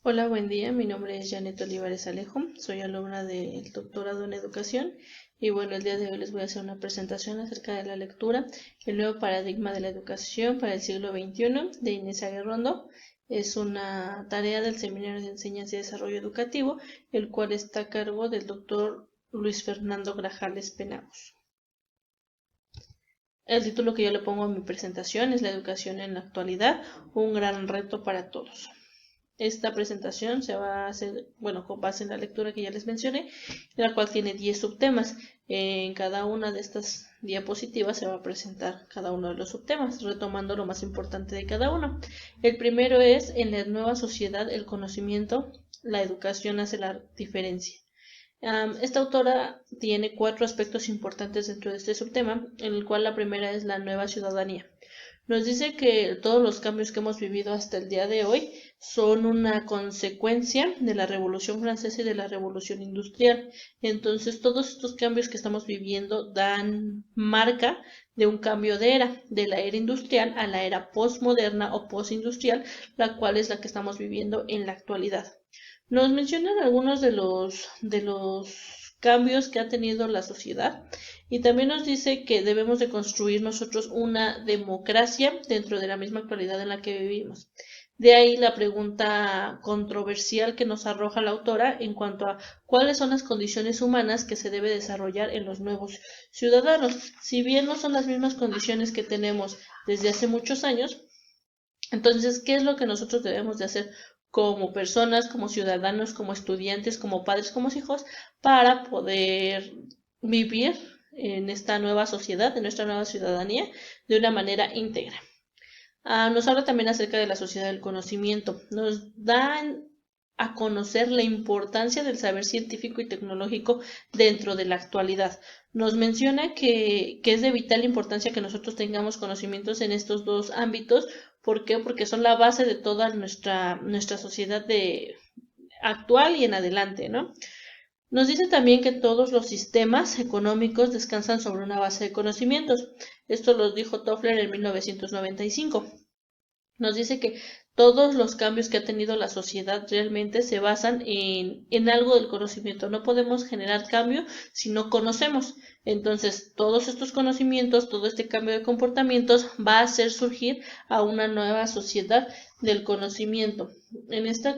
Hola, buen día. Mi nombre es Janet Olivares Alejo. Soy alumna del doctorado en educación y bueno, el día de hoy les voy a hacer una presentación acerca de la lectura El nuevo paradigma de la educación para el siglo XXI de Inés Aguirrondo. Es una tarea del Seminario de Enseñanza y Desarrollo Educativo, el cual está a cargo del doctor Luis Fernando Grajales Penagos. El título que yo le pongo a mi presentación es La educación en la actualidad, un gran reto para todos. Esta presentación se va a hacer, bueno, con base en la lectura que ya les mencioné, la cual tiene 10 subtemas. En cada una de estas diapositivas se va a presentar cada uno de los subtemas, retomando lo más importante de cada uno. El primero es, en la nueva sociedad, el conocimiento, la educación hace la diferencia. Esta autora tiene 4 aspectos importantes dentro de este subtema, en el cual la primera es la nueva ciudadanía. Nos dice que todos los cambios que hemos vivido hasta el día de hoy son una consecuencia de la Revolución Francesa y de la Revolución Industrial. Entonces, todos estos cambios que estamos viviendo dan marca de un cambio de la era industrial a la era postmoderna o postindustrial, la cual es la que estamos viviendo en la actualidad. Nos mencionan algunos de los cambios que ha tenido la sociedad y también nos dice que debemos de construir nosotros una democracia dentro de la misma actualidad en la que vivimos. De ahí la pregunta controversial que nos arroja la autora en cuanto a cuáles son las condiciones humanas que se debe desarrollar en los nuevos ciudadanos. Si bien no son las mismas condiciones que tenemos desde hace muchos años, entonces, ¿qué es lo que nosotros debemos de hacer como personas, como ciudadanos, como estudiantes, como padres, como hijos, para poder vivir en esta nueva sociedad, en nuestra nueva ciudadanía, de una manera íntegra? Nos habla también acerca de la sociedad del conocimiento. Nos dan a conocer la importancia del saber científico y tecnológico dentro de la actualidad. Nos menciona que es de vital importancia que nosotros tengamos conocimientos en estos dos ámbitos. ¿Por qué? Porque son la base de toda nuestra sociedad actual y en adelante, ¿no? Nos dice también que todos los sistemas económicos descansan sobre una base de conocimientos. Esto lo dijo Toffler en 1995. Nos dice que todos los cambios que ha tenido la sociedad realmente se basan en algo del conocimiento. No podemos generar cambio si no conocemos. Entonces, todos estos conocimientos, todo este cambio de comportamientos va a hacer surgir a una nueva sociedad del conocimiento. En este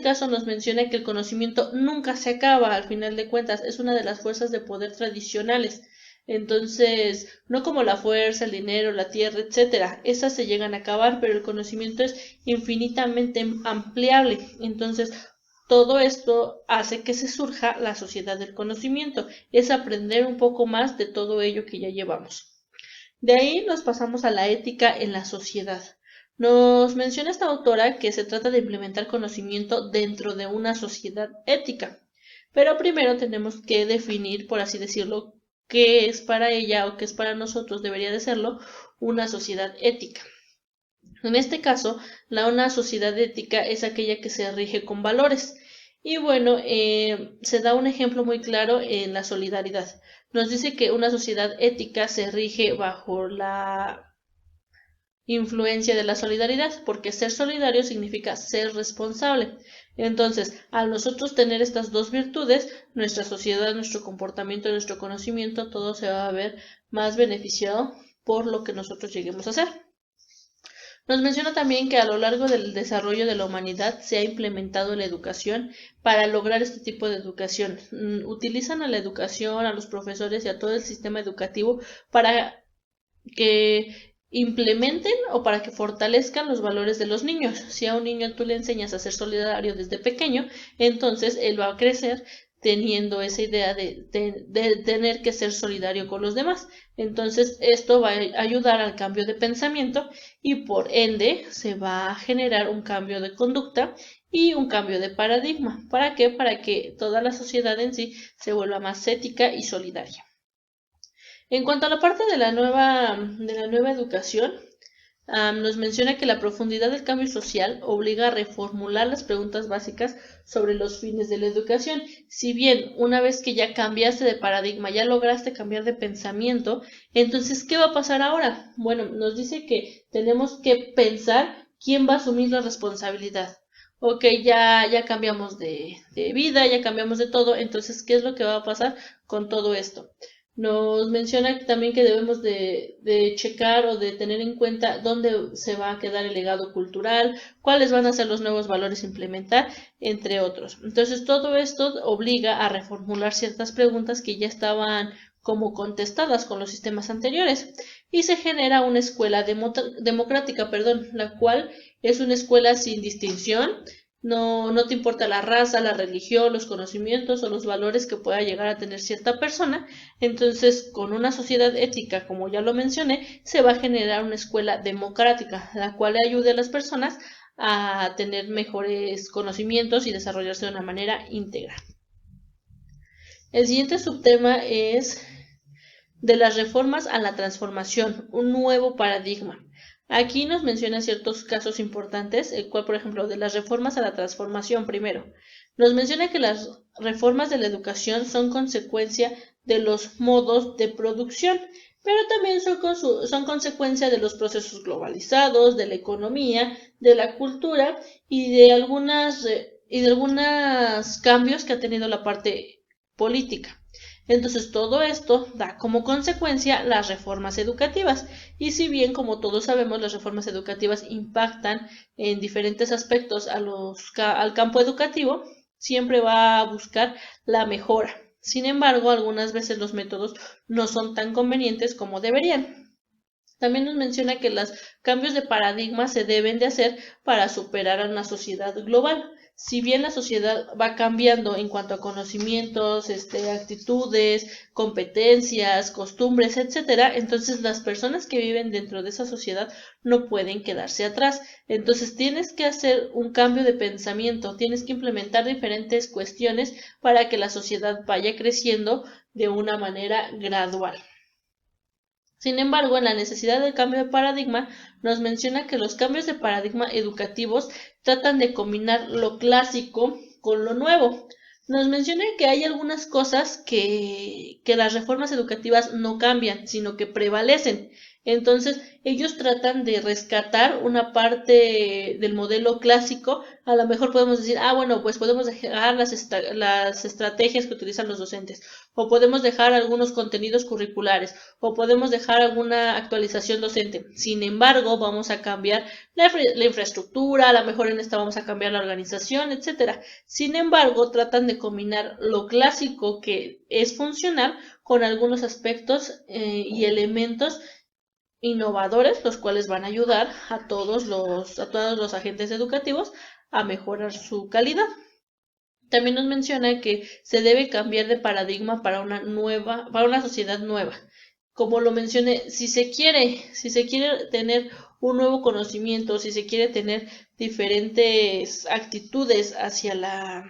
caso nos menciona que el conocimiento nunca se acaba, al final de cuentas, es una de las fuerzas de poder tradicionales. Entonces, no como la fuerza, el dinero, la tierra, etcétera. Esas se llegan a acabar, pero el conocimiento es infinitamente ampliable. Entonces, todo esto hace que se surja la sociedad del conocimiento. Es aprender un poco más de todo ello que ya llevamos. De ahí nos pasamos a la ética en la sociedad. Nos menciona esta autora que se trata de implementar conocimiento dentro de una sociedad ética. Pero primero tenemos que definir, por así decirlo, qué es para ella o qué es para nosotros, debería de serlo, una sociedad ética. En este caso, una sociedad ética es aquella que se rige con valores. Y bueno, se da un ejemplo muy claro en la solidaridad. Nos dice que una sociedad ética se rige bajo la influencia de la solidaridad, porque ser solidario significa ser responsable. Entonces, al nosotros tener estas dos virtudes, nuestra sociedad, nuestro comportamiento, nuestro conocimiento, todo se va a ver más beneficiado por lo que nosotros lleguemos a hacer. Nos menciona también que a lo largo del desarrollo de la humanidad se ha implementado la educación para lograr este tipo de educación. Utilizan a la educación, a los profesores y a todo el sistema educativo para que implementen o para que fortalezcan los valores de los niños. Si a un niño tú le enseñas a ser solidario desde pequeño, entonces él va a crecer teniendo esa idea de tener que ser solidario con los demás. Entonces esto va a ayudar al cambio de pensamiento y por ende se va a generar un cambio de conducta y un cambio de paradigma. ¿Para qué? Para que toda la sociedad en sí se vuelva más ética y solidaria. En cuanto a la parte de la nueva educación, nos menciona que la profundidad del cambio social obliga a reformular las preguntas básicas sobre los fines de la educación. Si bien una vez que ya cambiaste de paradigma, ya lograste cambiar de pensamiento, entonces, ¿qué va a pasar ahora? Bueno, nos dice que tenemos que pensar ¿quién va a asumir la responsabilidad? Ok, ya cambiamos de vida, ya cambiamos de todo, entonces, ¿qué es lo que va a pasar con todo esto? Nos menciona también que debemos de checar o de tener en cuenta dónde se va a quedar el legado cultural, cuáles van a ser los nuevos valores a implementar, entre otros. Entonces, todo esto obliga a reformular ciertas preguntas que ya estaban como contestadas con los sistemas anteriores y se genera una escuela democrática, la cual es una escuela sin distinción. No te importa la raza, la religión, los conocimientos o los valores que pueda llegar a tener cierta persona. Entonces, con una sociedad ética, como ya lo mencioné, se va a generar una escuela democrática, la cual ayude a las personas a tener mejores conocimientos y desarrollarse de una manera íntegra. El siguiente subtema es de las reformas a la transformación, un nuevo paradigma. Aquí nos menciona ciertos casos importantes, el cual, por ejemplo, de las reformas a la transformación primero. Nos menciona que las reformas de la educación son consecuencia de los modos de producción, pero también son consecuencia de los procesos globalizados, de la economía, de la cultura y de algunos cambios que ha tenido la parte política. Entonces todo esto da como consecuencia las reformas educativas y si bien como todos sabemos las reformas educativas impactan en diferentes aspectos al campo educativo, siempre va a buscar la mejora. Sin embargo, algunas veces los métodos no son tan convenientes como deberían. También nos menciona que los cambios de paradigma se deben de hacer para superar a una sociedad global. Si bien la sociedad va cambiando en cuanto a conocimientos, actitudes, competencias, costumbres, etcétera, entonces las personas que viven dentro de esa sociedad no pueden quedarse atrás. Entonces tienes que hacer un cambio de pensamiento, tienes que implementar diferentes cuestiones para que la sociedad vaya creciendo de una manera gradual. Sin embargo, en la necesidad del cambio de paradigma, nos menciona que los cambios de paradigma educativos tratan de combinar lo clásico con lo nuevo. Nos menciona que hay algunas cosas que las reformas educativas no cambian, sino que prevalecen. Entonces, ellos tratan de rescatar una parte del modelo clásico. A lo mejor podemos decir, bueno, pues podemos dejar las estrategias que utilizan los docentes, o podemos dejar algunos contenidos curriculares, o podemos dejar alguna actualización docente. Sin embargo, vamos a cambiar la infraestructura, a lo mejor en esta vamos a cambiar la organización, etcétera. Sin embargo, tratan de combinar lo clásico que es funcional con algunos aspectos y elementos innovadores, los cuales van a ayudar a todos los agentes educativos a mejorar su calidad. También nos menciona que se debe cambiar de paradigma para una sociedad nueva. Como lo mencioné, si se quiere tener un nuevo conocimiento, si se quiere tener diferentes actitudes hacia la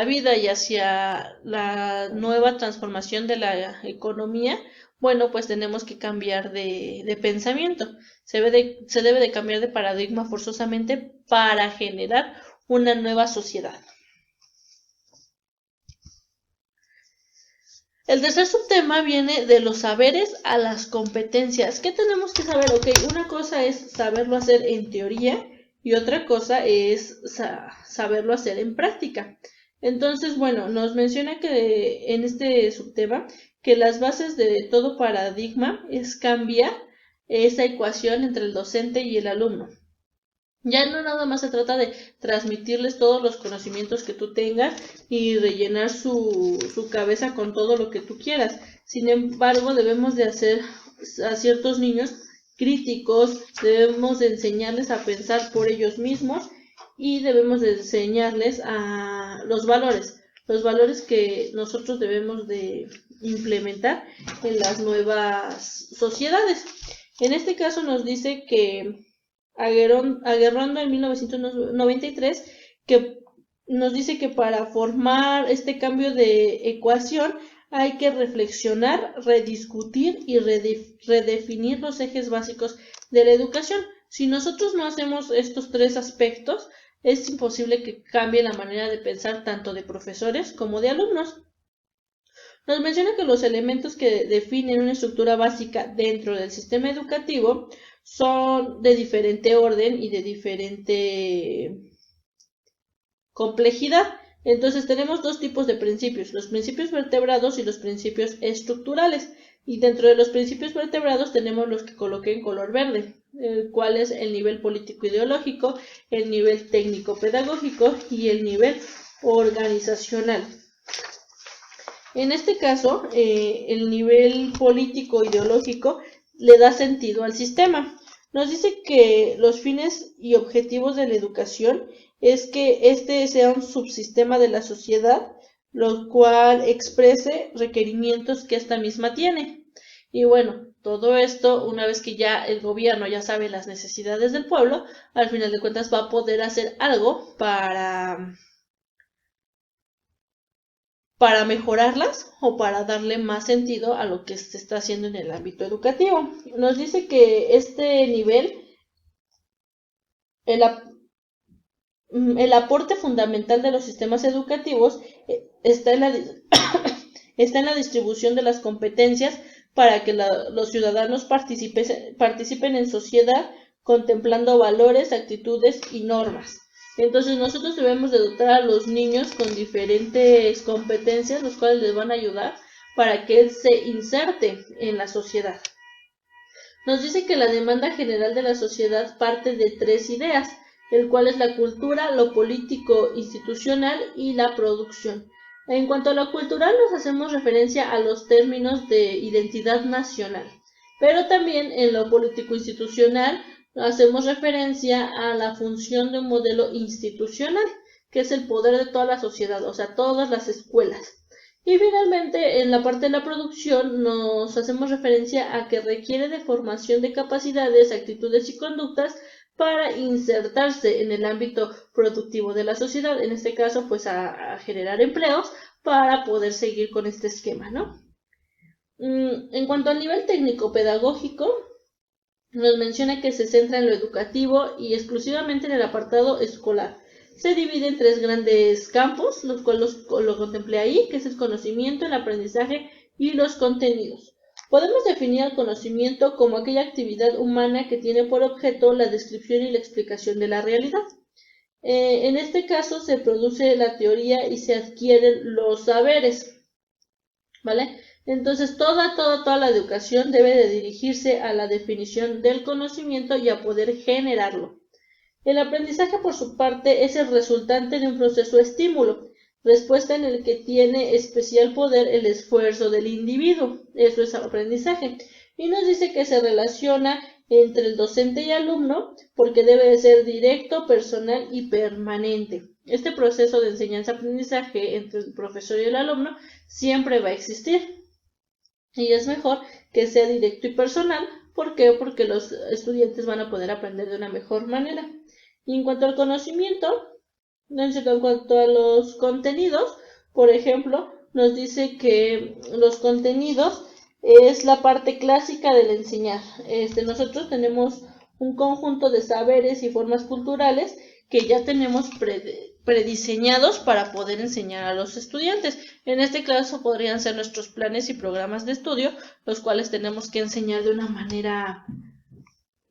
vida y hacia la nueva transformación de la economía, bueno, pues tenemos que cambiar de pensamiento. Se debe de cambiar de paradigma forzosamente para generar una nueva sociedad. El tercer subtema viene de los saberes a las competencias. ¿Qué tenemos que saber? Ok, una cosa es saberlo hacer en teoría y otra cosa es saberlo hacer en práctica. Entonces, bueno, nos menciona que en este subtema que las bases de todo paradigma es cambiar esa ecuación entre el docente y el alumno. Ya no nada más se trata de transmitirles todos los conocimientos que tú tengas y rellenar su cabeza con todo lo que tú quieras. Sin embargo, debemos de hacer a ciertos niños críticos, debemos de enseñarles a pensar por ellos mismos y debemos de enseñarles a los valores que nosotros debemos de implementar en las nuevas sociedades. En este caso nos dice que Aguerrondo en 1993, que nos dice que para formar este cambio de ecuación hay que reflexionar, rediscutir y redefinir los ejes básicos de la educación. Si nosotros no hacemos estos tres aspectos, es imposible que cambie la manera de pensar tanto de profesores como de alumnos. Nos menciona que los elementos que definen una estructura básica dentro del sistema educativo son de diferente orden y de diferente complejidad. Entonces tenemos dos tipos de principios, los principios vertebrados y los principios estructurales. Y dentro de los principios vertebrados tenemos los que coloqué en color verde, el cual es el nivel político-ideológico, el nivel técnico-pedagógico y el nivel organizacional. En este caso, el nivel político-ideológico le da sentido al sistema. Nos dice que los fines y objetivos de la educación es que este sea un subsistema de la sociedad, lo cual exprese requerimientos que esta misma tiene. Y bueno, todo esto, una vez que ya el gobierno ya sabe las necesidades del pueblo, al final de cuentas va a poder hacer algo para mejorarlas o para darle más sentido a lo que se está haciendo en el ámbito educativo. Nos dice que este nivel, el aporte fundamental de los sistemas educativos está en la distribución de las competencias para que los ciudadanos participen en sociedad contemplando valores, actitudes y normas. Entonces nosotros debemos de dotar a los niños con diferentes competencias, los cuales les van a ayudar para que él se inserte en la sociedad. Nos dice que la demanda general de la sociedad parte de tres ideas, el cual es la cultura, lo político institucional y la producción. En cuanto a lo cultural, nos hacemos referencia a los términos de identidad nacional, pero también en lo político institucional hacemos referencia a la función de un modelo institucional, que es el poder de toda la sociedad, o sea, todas las escuelas. Y finalmente, en la parte de la producción, nos hacemos referencia a que requiere de formación de capacidades, actitudes y conductas para insertarse en el ámbito productivo de la sociedad, en este caso, pues a generar empleos para poder seguir con este esquema, ¿no? En cuanto al nivel técnico-pedagógico, nos menciona que se centra en lo educativo y exclusivamente en el apartado escolar. Se divide en tres grandes campos, los cuales lo contemplé ahí, que es el conocimiento, el aprendizaje y los contenidos. Podemos definir el conocimiento como aquella actividad humana que tiene por objeto la descripción y la explicación de la realidad. En este caso se produce la teoría y se adquieren los saberes, ¿vale? Entonces toda la educación debe de dirigirse a la definición del conocimiento y a poder generarlo. El aprendizaje, por su parte, es el resultante de un proceso estímulo, respuesta en el que tiene especial poder el esfuerzo del individuo. Eso es aprendizaje. Y nos dice que se relaciona entre el docente y alumno porque debe de ser directo, personal y permanente. Este proceso de enseñanza-aprendizaje entre el profesor y el alumno siempre va a existir. Y es mejor que sea directo y personal. ¿Por qué? Porque los estudiantes van a poder aprender de una mejor manera. Y en cuanto al conocimiento, en cuanto a los contenidos, por ejemplo, nos dice que los contenidos es la parte clásica del enseñar. Nosotros tenemos un conjunto de saberes y formas culturales que ya tenemos prediseñados para poder enseñar a los estudiantes. En este caso podrían ser nuestros planes y programas de estudio, los cuales tenemos que enseñar de una manera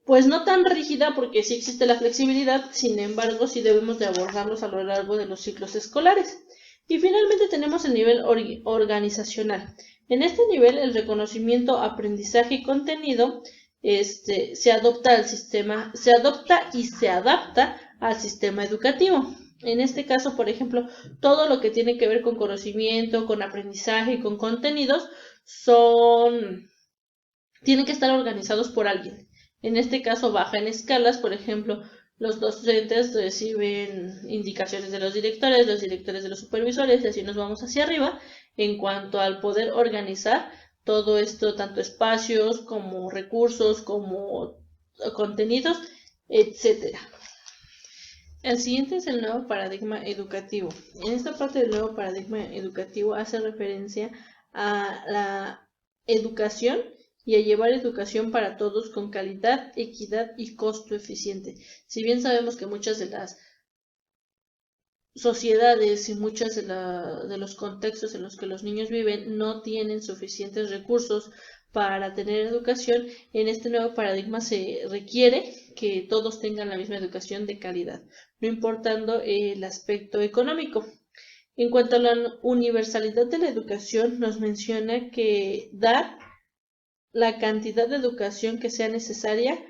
pues no tan rígida, porque sí existe la flexibilidad, sin embargo sí debemos de abordarlos a lo largo de los ciclos escolares. Y finalmente tenemos el nivel organizacional. En este nivel el reconocimiento, aprendizaje y contenido se adopta y se adapta al sistema educativo. En este caso, por ejemplo, todo lo que tiene que ver con conocimiento, con aprendizaje y con contenidos tienen que estar organizados por alguien. En este caso baja en escalas, por ejemplo, los docentes reciben indicaciones de los directores de los supervisores, y así nos vamos hacia arriba en cuanto al poder organizar todo esto, tanto espacios como recursos, como contenidos, etcétera. El siguiente es el nuevo paradigma educativo. En esta parte del nuevo paradigma educativo hace referencia a la educación y a llevar educación para todos con calidad, equidad y costo eficiente. Si bien sabemos que muchas de las sociedades y muchos de los contextos en los que los niños viven no tienen suficientes recursos para tener educación, en este nuevo paradigma se requiere que todos tengan la misma educación de calidad, no importando el aspecto económico. En cuanto a la universalidad de la educación, nos menciona que dar la cantidad de educación que sea necesaria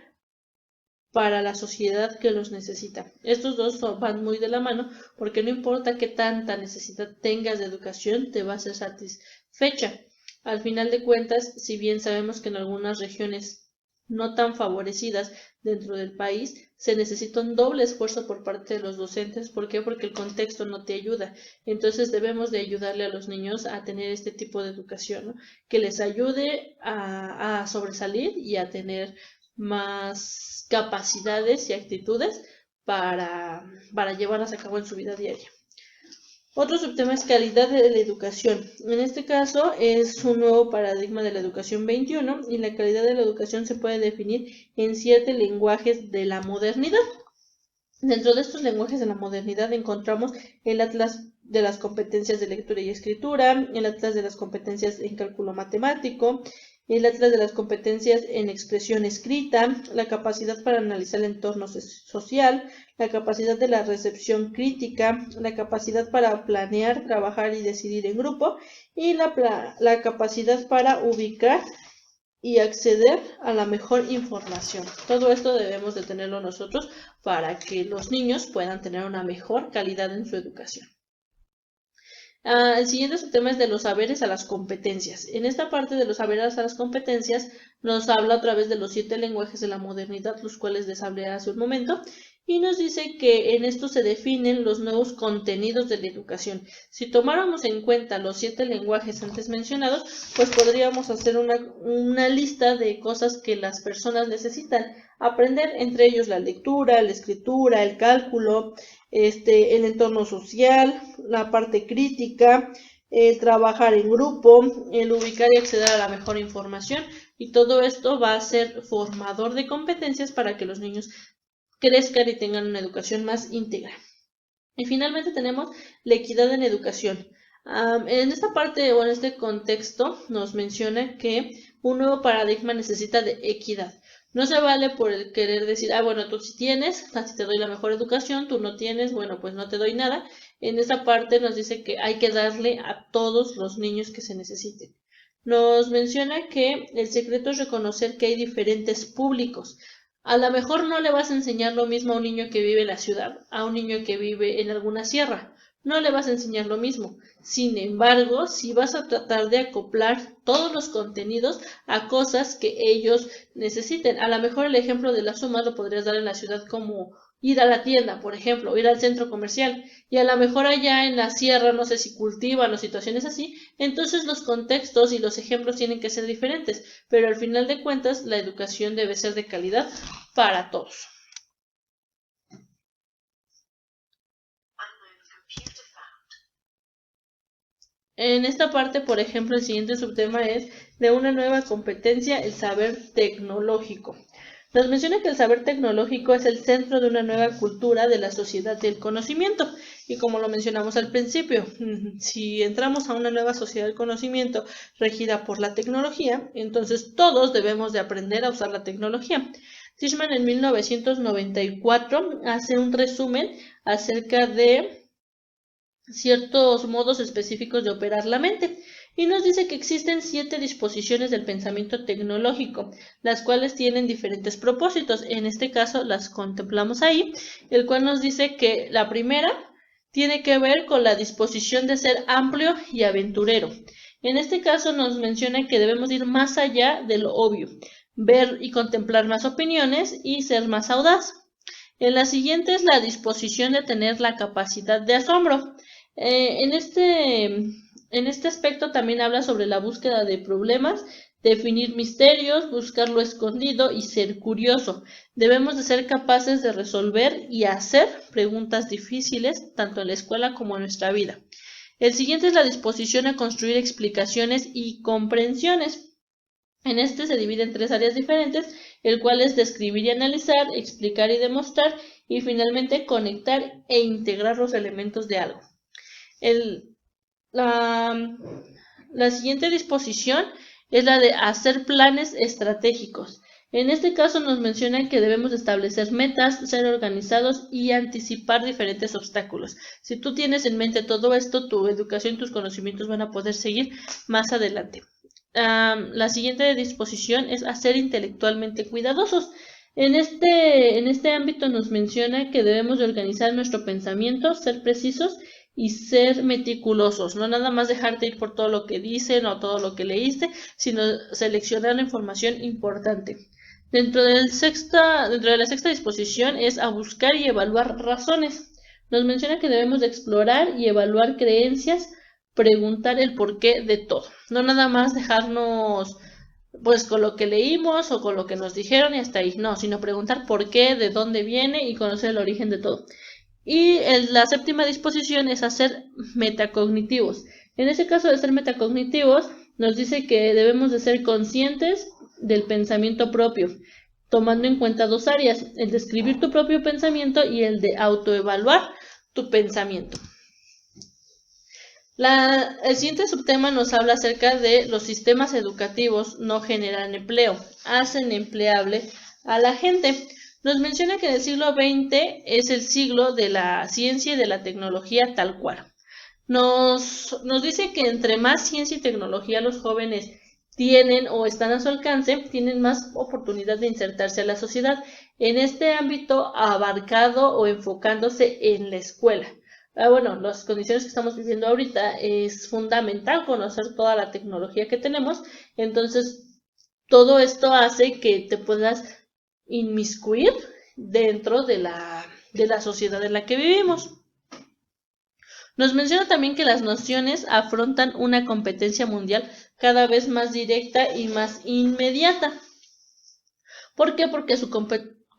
para la sociedad que los necesita. Estos dos van muy de la mano porque no importa qué tanta necesidad tengas de educación, te va a ser satisfecha. Al final de cuentas, si bien sabemos que en algunas regiones no tan favorecidas dentro del país, se necesita un doble esfuerzo por parte de los docentes. ¿Por qué? Porque el contexto no te ayuda. Entonces debemos de ayudarle a los niños a tener este tipo de educación, ¿no? Que les ayude a sobresalir y a tener más capacidades y actitudes para llevarlas a cabo en su vida diaria. Otro subtema es calidad de la educación. En este caso es un nuevo paradigma de la educación 21 y la calidad de la educación se puede definir en 7 lenguajes de la modernidad. Dentro de estos lenguajes de la modernidad encontramos el Atlas de las competencias de lectura y escritura, el Atlas de las competencias en cálculo matemático, el Atlas de las competencias en expresión escrita, la capacidad para analizar el entorno social, la capacidad de la recepción crítica, la capacidad para planear, trabajar y decidir en grupo, y la capacidad para ubicar y acceder a la mejor información. Todo esto debemos de tenerlo nosotros para que los niños puedan tener una mejor calidad en su educación. El siguiente subtema es de los saberes a las competencias. En esta parte de los saberes a las competencias nos habla otra vez de los 7 lenguajes de la modernidad, los cuales les hablé hace un momento, y nos dice que en esto se definen los nuevos contenidos de la educación. Si tomáramos en cuenta los 7 lenguajes antes mencionados, pues podríamos hacer una lista de cosas que las personas necesitan aprender, entre ellos la lectura, la escritura, el cálculo, el entorno social, la parte crítica, trabajar en grupo, el ubicar y acceder a la mejor información, y todo esto va a ser formador de competencias para que los niños crezcan y tengan una educación más íntegra. Y finalmente tenemos la equidad en educación. En esta parte o en este contexto nos menciona que un nuevo paradigma necesita de equidad. No se vale por el querer decir, bueno, tú sí tienes, así te doy la mejor educación, tú no tienes, bueno, pues no te doy nada. En esta parte nos dice que hay que darle a todos los niños que se necesiten. Nos menciona que el secreto es reconocer que hay diferentes públicos. A lo mejor no le vas a enseñar lo mismo a un niño que vive en la ciudad, a un niño que vive en alguna sierra. No le vas a enseñar lo mismo. Sin embargo, si vas a tratar de acoplar todos los contenidos a cosas que ellos necesiten. A lo mejor el ejemplo de la suma lo podrías dar en la ciudad como ir a la tienda, por ejemplo, o ir al centro comercial. Y a lo mejor allá en la sierra, no sé si cultivan o situaciones así, entonces los contextos y los ejemplos tienen que ser diferentes. Pero al final de cuentas, la educación debe ser de calidad para todos. En esta parte, por ejemplo, el siguiente subtema es de una nueva competencia, el saber tecnológico. Nos menciona que el saber tecnológico es el centro de una nueva cultura de la sociedad del conocimiento. Y como lo mencionamos al principio, si entramos a una nueva sociedad del conocimiento regida por la tecnología, entonces todos debemos de aprender a usar la tecnología. Tishman en 1994 hace un resumen acerca de ciertos modos específicos de operar la mente y nos dice que existen 7 disposiciones del pensamiento tecnológico, las cuales tienen diferentes propósitos. En este caso las contemplamos ahí, el cual nos dice que la primera tiene que ver con la disposición de ser amplio y aventurero. En este caso nos menciona que debemos ir más allá de lo obvio, ver y contemplar más opiniones y ser más audaz. En la siguiente es la disposición de tener la capacidad de asombro. En este aspecto también habla sobre la búsqueda de problemas, definir misterios, buscar lo escondido y ser curioso. Debemos de ser capaces de resolver y hacer preguntas difíciles, tanto en la escuela como en nuestra vida. El siguiente es la disposición a construir explicaciones y comprensiones. En este se divide en 3 áreas diferentes, el cual es describir y analizar, explicar y demostrar, y finalmente conectar e integrar los elementos de algo. La siguiente disposición es la de hacer planes estratégicos. En este caso nos mencionan que debemos establecer metas, ser organizados y anticipar diferentes obstáculos. Si tú tienes en mente todo esto, tu educación y tus conocimientos van a poder seguir más adelante. La siguiente disposición es hacer intelectualmente cuidadosos. En este ámbito nos menciona que debemos de organizar nuestro pensamiento, ser precisos y ser meticulosos, no nada más dejarte ir por todo lo que dicen o todo lo que leíste, sino seleccionar la información importante. Dentro de la sexta disposición es a buscar y evaluar razones. Nos menciona que debemos de explorar y evaluar creencias, preguntar el porqué de todo, no nada más dejarnos pues con lo que leímos o con lo que nos dijeron y hasta ahí, no, sino preguntar por qué, de dónde viene y conocer el origen de todo. Y la séptima disposición es hacer metacognitivos. En ese caso de ser metacognitivos, nos dice que debemos de ser conscientes del pensamiento propio, tomando en cuenta dos áreas, el de escribir tu propio pensamiento y el de autoevaluar tu pensamiento. El siguiente subtema nos habla acerca de los sistemas educativos no generan empleo, hacen empleable a la gente. Nos menciona que en el siglo XX es el siglo de la ciencia y de la tecnología tal cual. Nos dice que entre más ciencia y tecnología los jóvenes tienen o están a su alcance, tienen más oportunidad de insertarse a la sociedad. En este ámbito abarcado o enfocándose en la escuela. Bueno, las condiciones que estamos viviendo ahorita es fundamental conocer toda la tecnología que tenemos, entonces todo esto hace que te puedas inmiscuir dentro de la sociedad en la que vivimos. Nos menciona también que las naciones afrontan una competencia mundial cada vez más directa y más inmediata. ¿Por qué? Porque su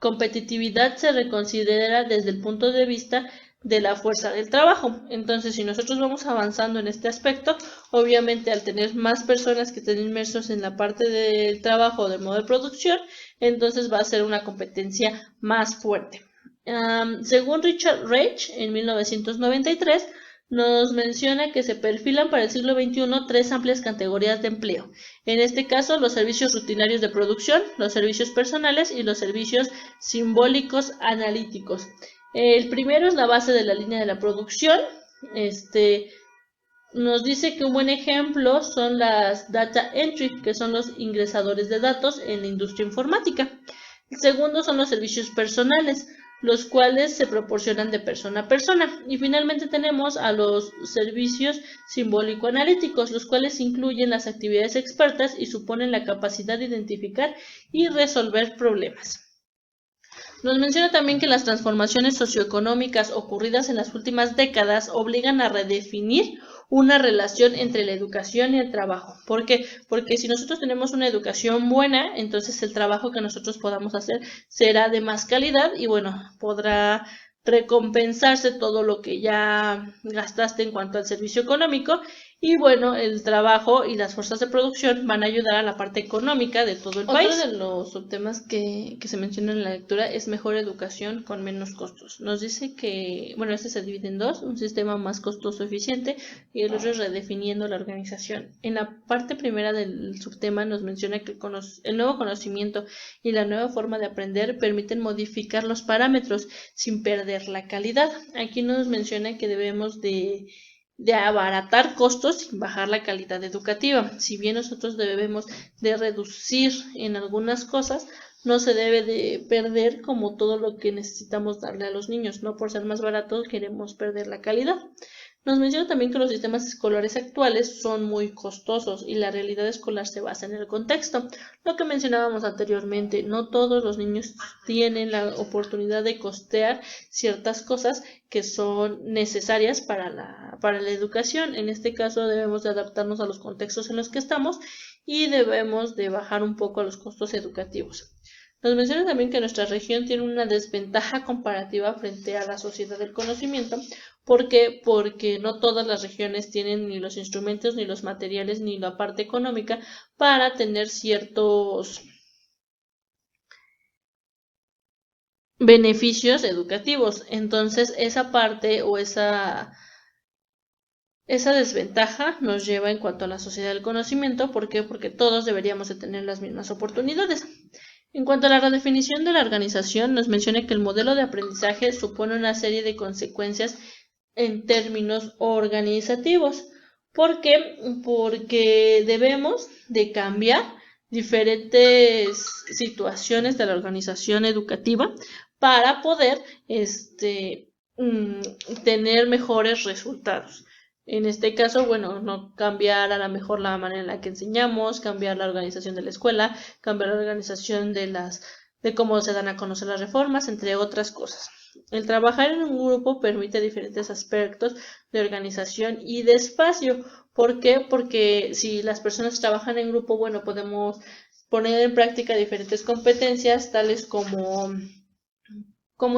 competitividad se reconsidera desde el punto de vista de la fuerza del trabajo. Entonces, si nosotros vamos avanzando en este aspecto, obviamente al tener más personas que estén inmersos en la parte del trabajo del modo de producción, entonces va a ser una competencia más fuerte. Según Richard Reich, en 1993, nos menciona que se perfilan para el siglo XXI 3 amplias categorías de empleo. En este caso, los servicios rutinarios de producción, los servicios personales y los servicios simbólicos analíticos. El primero es la base de la línea de la producción. Nos dice que un buen ejemplo son las data entry, que son los ingresadores de datos en la industria informática. El segundo son los servicios personales, los cuales se proporcionan de persona a persona. Y finalmente tenemos a los servicios simbólico-analíticos, los cuales incluyen las actividades expertas y suponen la capacidad de identificar y resolver problemas. Nos menciona también que las transformaciones socioeconómicas ocurridas en las últimas décadas obligan a redefinir una relación entre la educación y el trabajo. ¿Por qué? Porque si nosotros tenemos una educación buena, entonces el trabajo que nosotros podamos hacer será de más calidad y bueno, podrá recompensarse todo lo que ya gastaste en cuanto al servicio económico y bueno, el trabajo y las fuerzas de producción van a ayudar a la parte económica de todo el país. Otro de los subtemas que se menciona en la lectura es mejor educación con menos costos. Nos dice que, bueno, este se divide en dos, un sistema más costoso eficiente y el otro es redefiniendo la organización. En la parte primera del subtema nos menciona que el nuevo conocimiento y la nueva forma de aprender permiten modificar los parámetros sin perder la calidad. Aquí nos menciona que debemos de abaratar costos sin bajar la calidad educativa. Si bien nosotros debemos de reducir en algunas cosas, no se debe de perder como todo lo que necesitamos darle a los niños. No por ser más baratos queremos perder la calidad. Nos menciona también que los sistemas escolares actuales son muy costosos y la realidad escolar se basa en el contexto. Lo que mencionábamos anteriormente, no todos los niños tienen la oportunidad de costear ciertas cosas que son necesarias para la educación. En este caso debemos de adaptarnos a los contextos en los que estamos y debemos de bajar un poco los costos educativos. Nos menciona también que nuestra región tiene una desventaja comparativa frente a la sociedad del conocimiento. ¿Por qué? Porque no todas las regiones tienen ni los instrumentos, ni los materiales, ni la parte económica para tener ciertos beneficios educativos. Entonces, esa parte o esa Esa desventaja nos lleva en cuanto a la sociedad del conocimiento. ¿Por qué? Porque todos deberíamos de tener las mismas oportunidades. En cuanto a la redefinición de la organización, nos menciona que el modelo de aprendizaje supone una serie de consecuencias en términos organizativos. ¿Por qué? Porque debemos de cambiar diferentes situaciones de la organización educativa para poder tener mejores resultados. En este caso, bueno, no cambiar a lo mejor la manera en la que enseñamos, cambiar la organización de la escuela, cambiar la organización de cómo se dan a conocer las reformas, entre otras cosas. El trabajar en un grupo permite diferentes aspectos de organización y de espacio. ¿Por qué? Porque si las personas trabajan en grupo, bueno, podemos poner en práctica diferentes competencias, tales como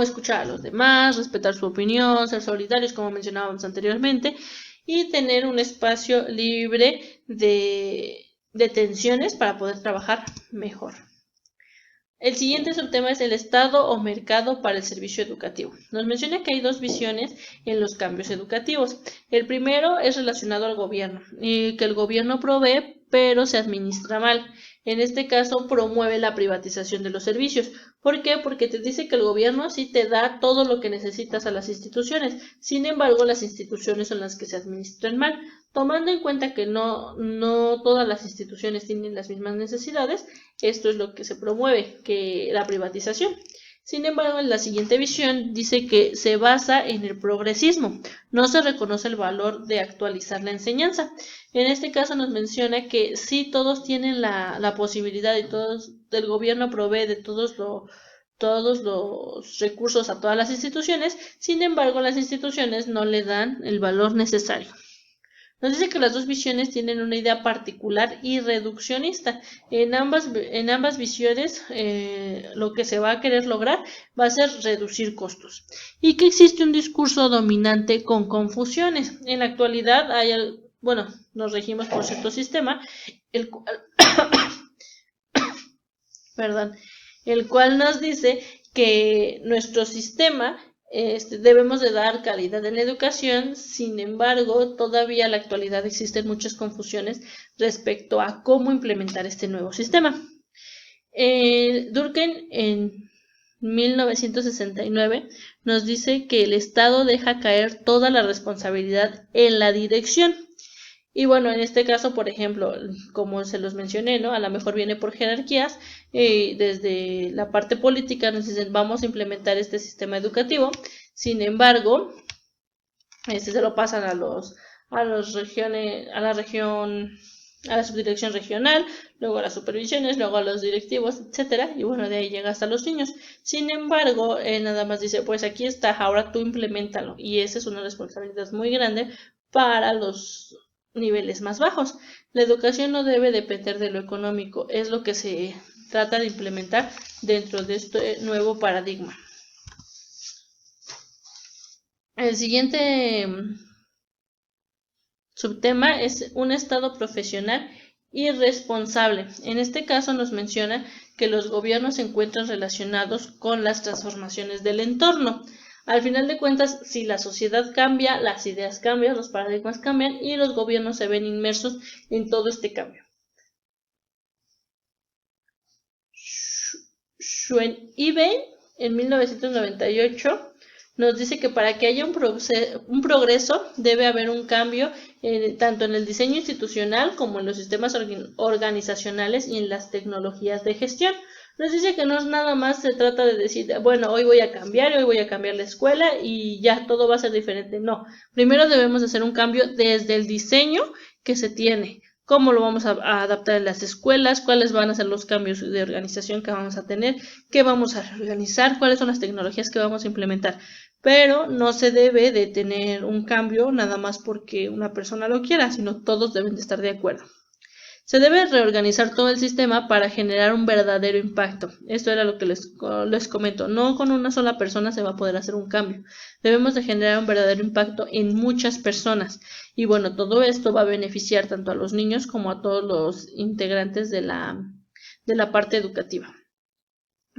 escuchar a los demás, respetar su opinión, ser solidarios, como mencionábamos anteriormente, y tener un espacio libre de tensiones para poder trabajar mejor. El siguiente subtema es el Estado o mercado para el servicio educativo. Nos menciona que hay dos visiones en los cambios educativos. El primero es relacionado al gobierno, y que el gobierno provee, pero se administra mal. En este caso, promueve la privatización de los servicios. ¿Por qué? Porque te dice que el gobierno sí te da todo lo que necesitas a las instituciones. Sin embargo, las instituciones son las que se administran mal. Tomando en cuenta que no todas las instituciones tienen las mismas necesidades, esto es lo que se promueve, que la privatización. Sin embargo, en la siguiente visión dice que se basa en el progresismo. No se reconoce el valor de actualizar la enseñanza. En este caso nos menciona que sí todos tienen la posibilidad y el gobierno provee de todos los recursos a todas las instituciones. Sin embargo, las instituciones no le dan el valor necesario. Nos dice que las dos visiones tienen una idea particular y reduccionista. En ambas visiones lo que se va a querer lograr va a ser reducir costos. Y que existe un discurso dominante con confusiones. En la actualidad nos regimos por cierto sistema, el cual nos dice que nuestro sistema debemos de dar calidad en la educación. Sin embargo, todavía en la actualidad existen muchas confusiones respecto a cómo implementar este nuevo sistema. Durkheim en 1969 nos dice que el Estado deja caer toda la responsabilidad en la dirección. Y bueno, en este caso, por ejemplo, como se los mencioné, ¿no? A lo mejor viene por jerarquías, desde la parte política nos dicen vamos a implementar este sistema educativo. Sin embargo, se lo pasan a las regiones, a la subdirección regional, luego a las supervisiones, luego a los directivos, etcétera, y bueno, de ahí llega hasta los niños. Sin embargo, nada más dice, pues aquí está, ahora tú implementalo, y esa es una responsabilidad muy grande para los niveles más bajos. La educación no debe depender de lo económico, es lo que se trata de implementar dentro de este nuevo paradigma. El siguiente subtema es un Estado profesional y responsable. En este caso nos menciona que los gobiernos se encuentran relacionados con las transformaciones del entorno. Al final de cuentas, si la sociedad cambia, las ideas cambian, los paradigmas cambian y los gobiernos se ven inmersos en todo este cambio. Schweineben en 1998 nos dice que para que haya un progreso debe haber un cambio tanto en el diseño institucional como en los sistemas organizacionales y en las tecnologías de gestión. Nos dice que no es nada más se trata de decir, bueno, hoy voy a cambiar la escuela y ya todo va a ser diferente. No, primero debemos hacer un cambio desde el diseño que se tiene. ¿Cómo lo vamos a adaptar en las escuelas? ¿Cuáles van a ser los cambios de organización que vamos a tener? ¿Qué vamos a reorganizar? ¿Cuáles son las tecnologías que vamos a implementar? Pero no se debe de tener un cambio nada más porque una persona lo quiera, sino todos deben de estar de acuerdo. Se debe reorganizar todo el sistema para generar un verdadero impacto. Esto era lo que les comento. No con una sola persona se va a poder hacer un cambio. Debemos de generar un verdadero impacto en muchas personas. Y bueno, todo esto va a beneficiar tanto a los niños como a todos los integrantes de la parte educativa.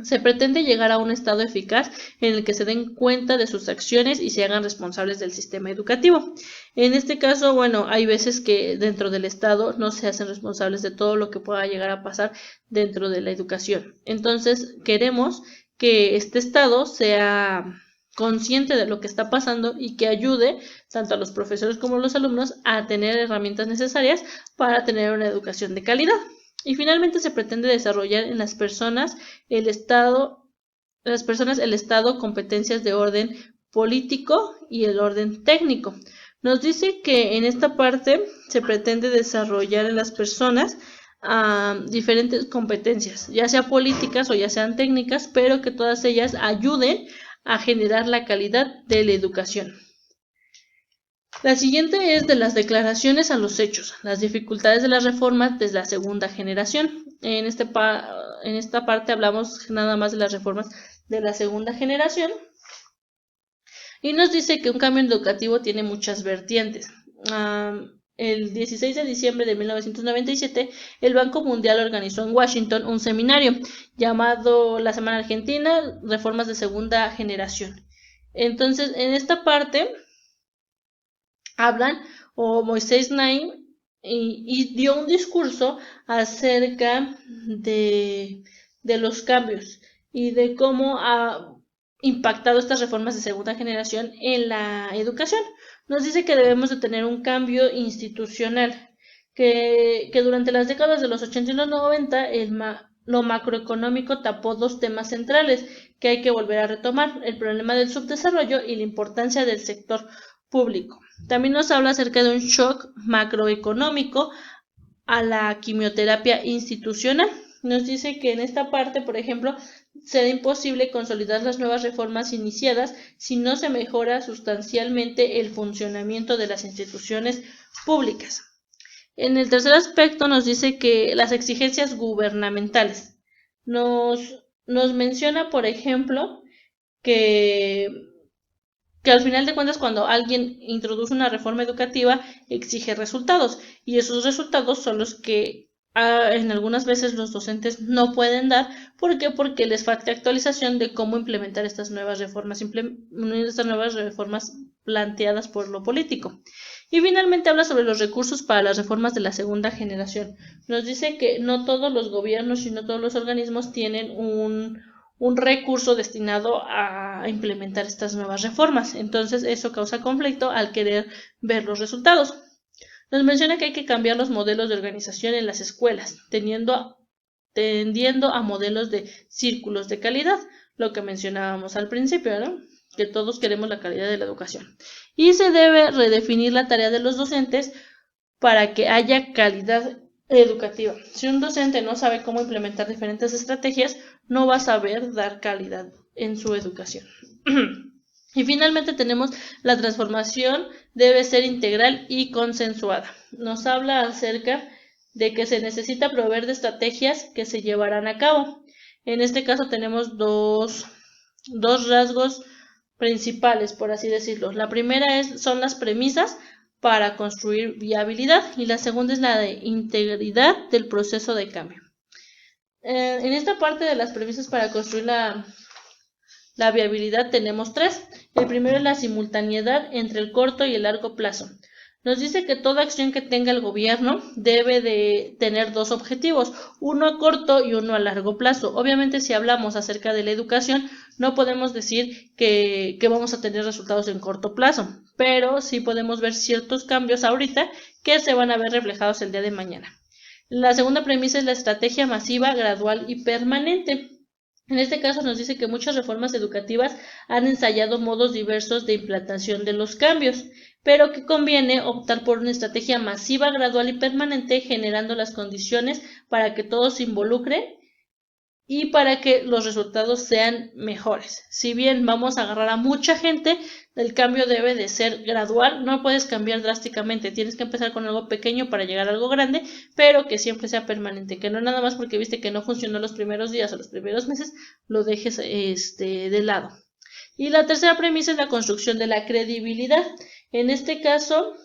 Se pretende llegar a un estado eficaz en el que se den cuenta de sus acciones y se hagan responsables del sistema educativo. En este caso, bueno, hay veces que dentro del Estado no se hacen responsables de todo lo que pueda llegar a pasar dentro de la educación. Entonces, queremos que este Estado sea consciente de lo que está pasando y que ayude tanto a los profesores como a los alumnos a tener herramientas necesarias para tener una educación de calidad. Y finalmente se pretende desarrollar en las personas el Estado competencias de orden político y el orden técnico. Nos dice que en esta parte se pretende desarrollar en las personas diferentes competencias, ya sea políticas o ya sean técnicas, pero que todas ellas ayuden a generar la calidad de la educación. La siguiente es de las declaraciones a los hechos, las dificultades de las reformas desde la segunda generación. En esta parte hablamos nada más de las reformas de la segunda generación y nos dice que un cambio educativo tiene muchas vertientes. El 16 de diciembre de 1997, el Banco Mundial organizó en Washington un seminario llamado la Semana Argentina, Reformas de Segunda Generación. Entonces, en esta parte hablan, o Moisés Naim, y dio un discurso acerca de los cambios y de cómo ha impactado estas reformas de segunda generación en la educación. Nos dice que debemos de tener un cambio institucional, que durante las décadas de los 80 y los 90 lo macroeconómico tapó dos temas centrales que hay que volver a retomar: el problema del subdesarrollo y la importancia del sector público. También nos habla acerca de un shock macroeconómico a la quimioterapia institucional. Nos dice que en esta parte, por ejemplo, será imposible consolidar las nuevas reformas iniciadas si no se mejora sustancialmente el funcionamiento de las instituciones públicas. En el tercer aspecto nos dice que las exigencias gubernamentales. Nos menciona, por ejemplo, que al final de cuentas, cuando alguien introduce una reforma educativa, exige resultados, y esos resultados son los que en algunas veces los docentes no pueden dar. ¿Por qué? Porque les falta actualización de cómo implementar estas nuevas reformas planteadas por lo político. Y finalmente habla sobre los recursos para las reformas de la segunda generación. Nos dice que no todos los gobiernos y no todos los organismos tienen un recurso destinado a implementar estas nuevas reformas. Entonces eso causa conflicto al querer ver los resultados. Nos menciona que hay que cambiar los modelos de organización en las escuelas, tendiendo a modelos de círculos de calidad, lo que mencionábamos al principio, ¿no? Que todos queremos la calidad de la educación. Y se debe redefinir la tarea de los docentes para que haya calidad educativa. Si un docente no sabe cómo implementar diferentes estrategias, no va a saber dar calidad en su educación. Y finalmente tenemos la transformación debe ser integral y consensuada. Nos habla acerca de que se necesita proveer de estrategias que se llevarán a cabo. En este caso tenemos dos rasgos principales, por así decirlo. La primera son las premisas para construir viabilidad y la segunda es la de integridad del proceso de cambio. En esta parte de las premisas para construir la viabilidad tenemos tres. El primero es la simultaneidad entre el corto y el largo plazo. Nos dice que toda acción que tenga el gobierno debe de tener dos objetivos, uno a corto y uno a largo plazo. Obviamente, si hablamos acerca de la educación, no podemos decir que vamos a tener resultados en corto plazo, pero sí podemos ver ciertos cambios ahorita que se van a ver reflejados el día de mañana. La segunda premisa es la estrategia masiva, gradual y permanente. En este caso nos dice que muchas reformas educativas han ensayado modos diversos de implantación de los cambios, pero que conviene optar por una estrategia masiva, gradual y permanente, generando las condiciones para que todos se involucren y para que los resultados sean mejores. Si bien vamos a agarrar a mucha gente, el cambio debe de ser gradual, no puedes cambiar drásticamente, tienes que empezar con algo pequeño para llegar a algo grande, pero que siempre sea permanente, que no nada más porque viste que no funcionó los primeros días o los primeros meses, lo dejes de lado. Y la tercera premisa es la construcción de la credibilidad. En este caso,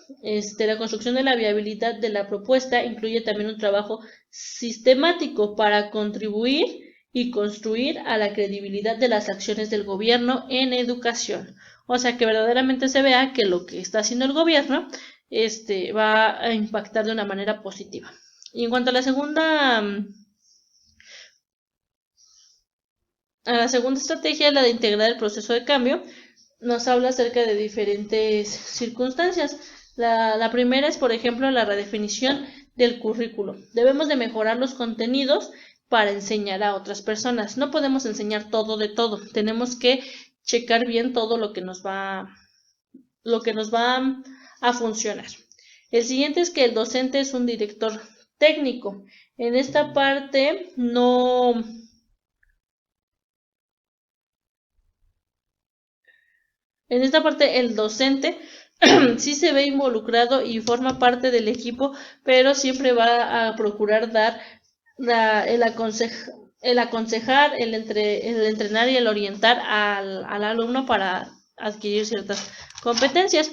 la construcción de la viabilidad de la propuesta incluye también un trabajo sistemático para contribuir y construir a la credibilidad de las acciones del gobierno en educación. O sea, que verdaderamente se vea que lo que está haciendo el gobierno va a impactar de una manera positiva. Y en cuanto a la segunda estrategia, la de integrar el proceso de cambio, nos habla acerca de diferentes circunstancias. La primera es, por ejemplo, la redefinición del currículo. Debemos de mejorar los contenidos para enseñar a otras personas. No podemos enseñar todo de todo. Tenemos que checar bien todo lo que nos va a funcionar. El siguiente es que el docente es un director técnico. En esta parte el docente sí se ve involucrado y forma parte del equipo, pero siempre va a procurar dar el aconsejar, el entrenar y el orientar al alumno para adquirir ciertas competencias.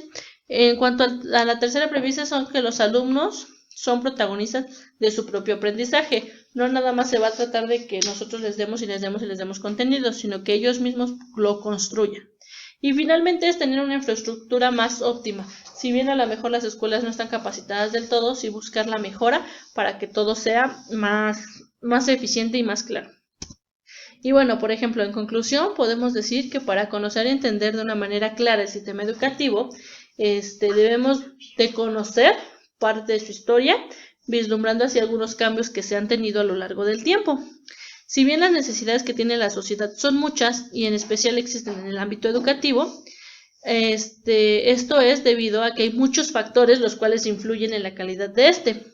En cuanto a la tercera premisa, son que los alumnos son protagonistas de su propio aprendizaje. No nada más se va a tratar de que nosotros les demos contenido, sino que ellos mismos lo construyan. Y finalmente es tener una infraestructura más óptima. Si bien a lo mejor las escuelas no están capacitadas del todo, sí buscar la mejora para que todo sea más eficiente y más claro. Y bueno, por ejemplo, en conclusión, podemos decir que para conocer y entender de una manera clara el sistema educativo, debemos de conocer parte de su historia, vislumbrando así algunos cambios que se han tenido a lo largo del tiempo. Si bien las necesidades que tiene la sociedad son muchas y en especial existen en el ámbito educativo, esto es debido a que hay muchos factores los cuales influyen en la calidad de este.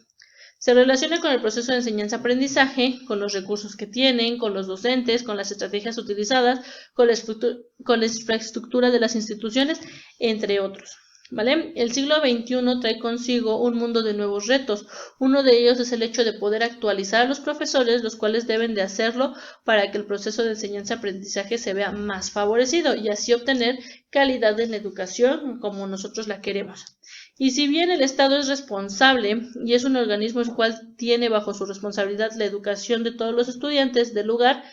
Se relaciona con el proceso de enseñanza-aprendizaje, con los recursos que tienen, con los docentes, con las estrategias utilizadas, con la infraestructura de las instituciones, entre otros. ¿Vale? El siglo XXI trae consigo un mundo de nuevos retos. Uno de ellos es el hecho de poder actualizar a los profesores, los cuales deben de hacerlo para que el proceso de enseñanza-aprendizaje se vea más favorecido y así obtener calidad en la educación como nosotros la queremos. Y si bien el Estado es responsable y es un organismo el cual tiene bajo su responsabilidad la educación de todos los estudiantes del lugar,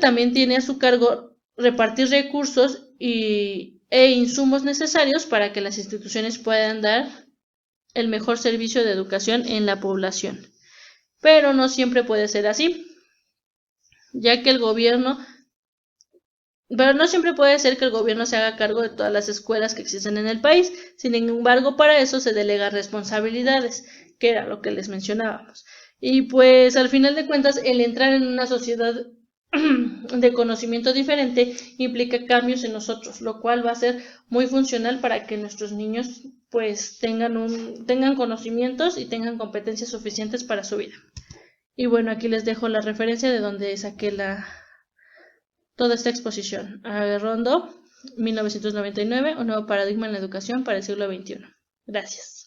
también tiene a su cargo repartir recursos e insumos necesarios para que las instituciones puedan dar el mejor servicio de educación en la población. Pero no siempre puede ser así, ya que no siempre puede ser que el gobierno se haga cargo de todas las escuelas que existen en el país. Sin embargo, para eso se delegan responsabilidades, que era lo que les mencionábamos. Y pues al final de cuentas, el entrar en una sociedad de conocimiento diferente implica cambios en nosotros, lo cual va a ser muy funcional para que nuestros niños pues tengan conocimientos y tengan competencias suficientes para su vida. Y bueno, aquí les dejo la referencia de donde saqué toda esta exposición. Rondo, 1999, un nuevo paradigma en la educación para el siglo XXI. Gracias.